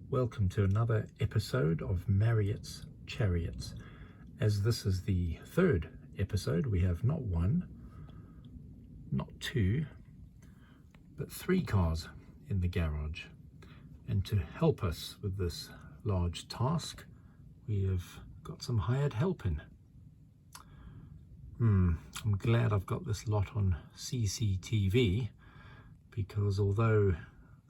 Welcome to another episode of Marriott's Chariots. As this is the third episode, we have not one, not two, but three cars in the garage. And to help us with this large task, we have got some hired help in. I'm glad I've got this lot on CCTV, because although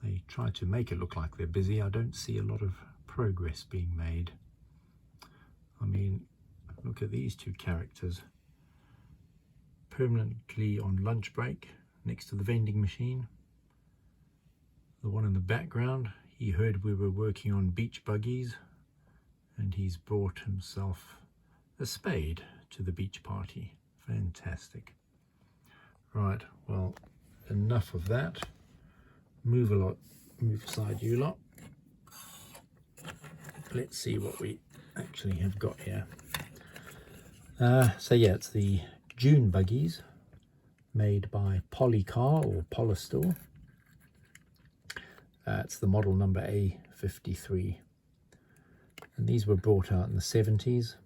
they try to make it look like they're busy, I don't see a lot of progress being made. I mean, look at these two characters, permanently on lunch break next to the vending machine. The one in the background, he heard we were working on beach buggies and he's brought himself a spade to the beach party. Fantastic. Right, well, enough of that. Move aside, you lot. Let's see what we actually have got here. So yeah, it's the Dune Buggies made by Policar or Polistil. It's the model number A53, and these were brought out in the 70s.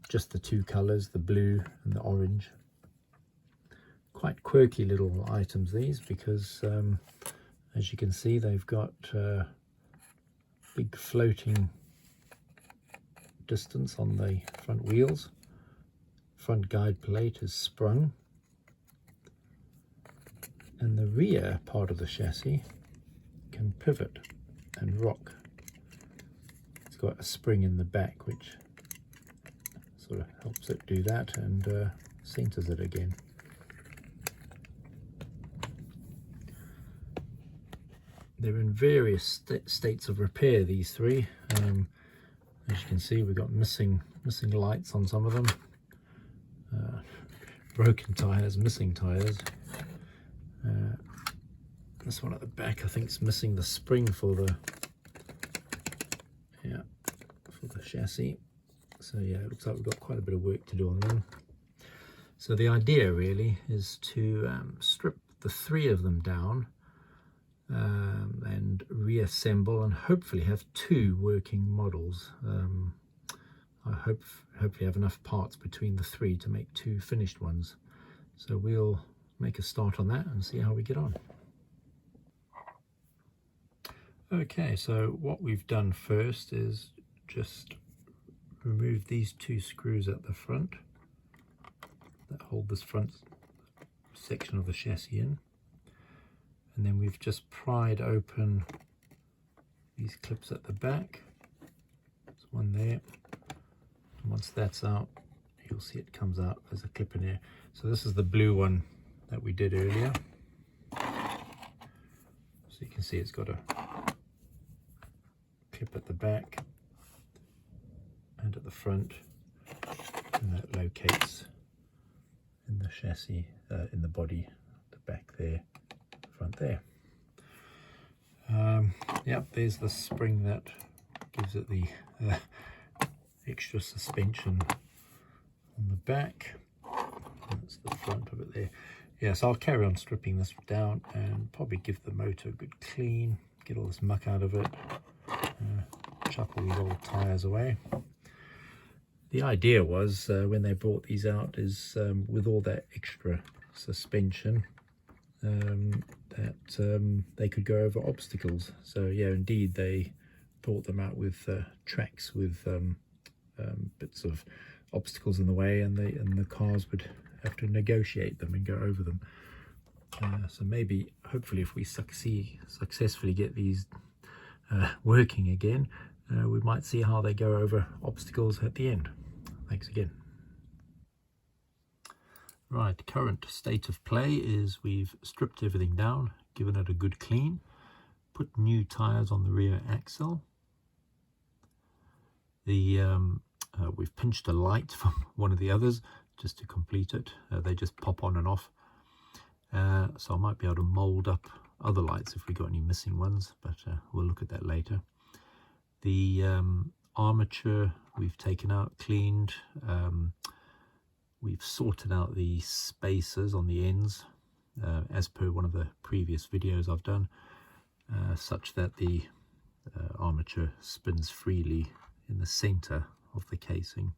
Just the two colours, the blue and the orange. Quite quirky little items these, because as you can see, they've got big floating distance on the front wheels. Front guide plate is sprung, and the rear part of the chassis can pivot and rock. It's got a spring in the back which sort of helps it do that and centers it again. They're in various states of repair, these three. As you can see, we've got missing lights on some of them, broken tires, missing tires. This one at the back, I think, is missing the spring for the chassis. So yeah, it looks like we've got quite a bit of work to do on them. So the idea really is to strip the three of them down and reassemble, and hopefully have two working models. I hopefully have enough parts between the three to make two finished ones. So we'll make a start on that and see how we get on. Okay, so what we've done first is just remove these two screws at the front that hold this front section of the chassis in. And then we've just pried open these clips at the back. There's one there. And once that's out, you'll see it comes out as a clip in here. So this is the blue one that we did earlier. So you can see it's got a clip at the back and at the front, and that locates in the chassis, in the body, the back there, front there. Yep, there's the spring that gives it the extra suspension on the back. That's the front of it there. Yeah, so I'll carry on stripping this down and probably give the motor a good clean, get all this muck out of it, chuck all these old tires away. The idea was, when they brought these out, is with all that extra suspension, that they could go over obstacles. So yeah, indeed, they brought them out with tracks with bits of obstacles in the way, and the cars would have to negotiate them and go over them. So maybe, hopefully, if we successfully get these working again, we might see how they go over obstacles at the end. Thanks again. Right, current state of play is we've stripped everything down, given it a good clean, put new tyres on the rear axle. We've pinched a light from one of the others just to complete it. They just pop on and off. So I might be able to mould up other lights if we got any missing ones, but we'll look at that later. The armature we've taken out, cleaned. We've sorted out the spacers on the ends, as per one of the previous videos I've done, such that the armature spins freely in the center of the casing.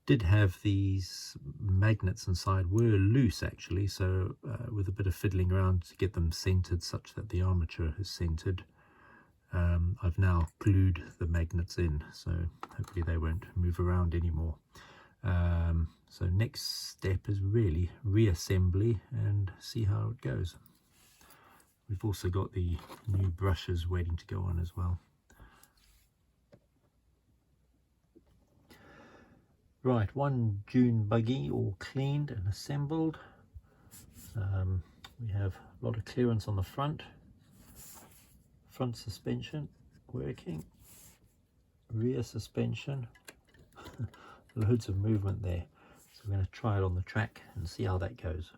Did have these magnets inside, were loose actually, so with a bit of fiddling around to get them centered such that the armature is centered, I've now glued the magnets in, so hopefully they won't move around anymore. So next step is really reassembly and see how it goes. We've also got the new brushes waiting to go on as well. Right, one Dune buggy all cleaned and assembled. We have a lot of clearance on the front suspension working, rear suspension, loads of movement there. So we're going to try it on the track and see how that goes.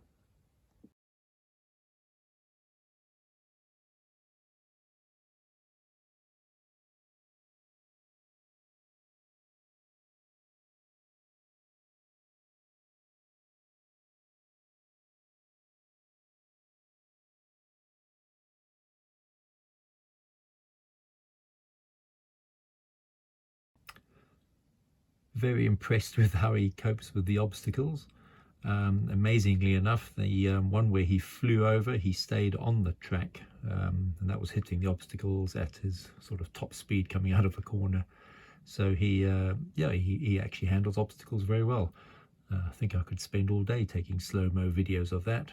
Very impressed with how he copes with the obstacles. Amazingly enough, the one where he flew over, he stayed on the track, and that was hitting the obstacles at his sort of top speed coming out of a corner. So he actually handles obstacles very well. I think I could spend all day taking slow-mo videos of that.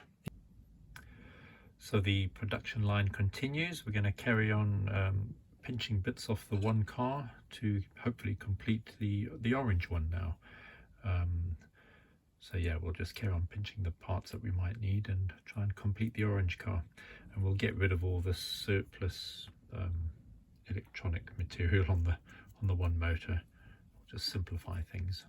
So the production line continues. We're going to carry on pinching bits off the one car to hopefully complete the orange one now. So yeah, we'll just carry on pinching the parts that we might need and try and complete the orange car, and we'll get rid of all this surplus electronic material on the one motor. Just simplify things.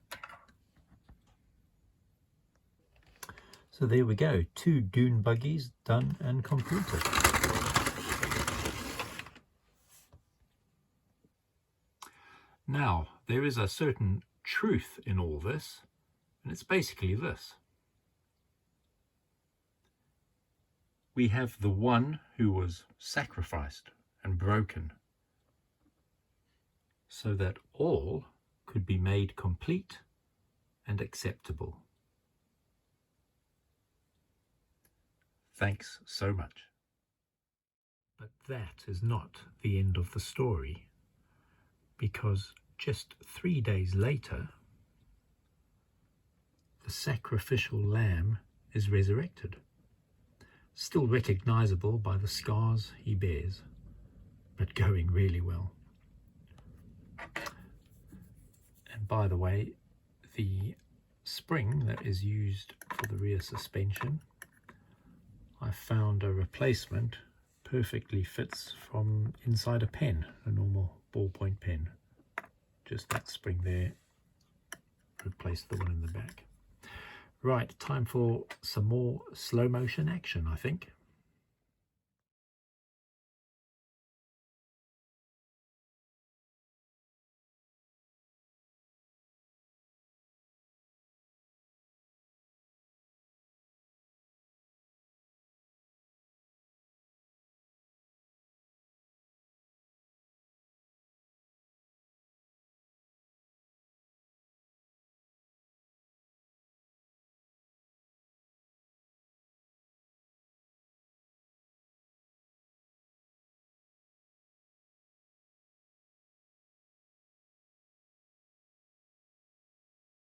So there we go, 2 Dune buggies done and completed. Now, there is a certain truth in all this, and it's basically this. We have the one who was sacrificed and broken so that all could be made complete and acceptable. Thanks so much. But that is not the end of the story, because just 3 days later, the sacrificial lamb is resurrected, still recognizable by the scars he bears, but going really well. And by the way, the spring that is used for the rear suspension, I found a replacement perfectly fits from inside a pen, a normal ballpoint pen. Just that spring there, replace the one in the back. Right, time for some more slow motion action, I think.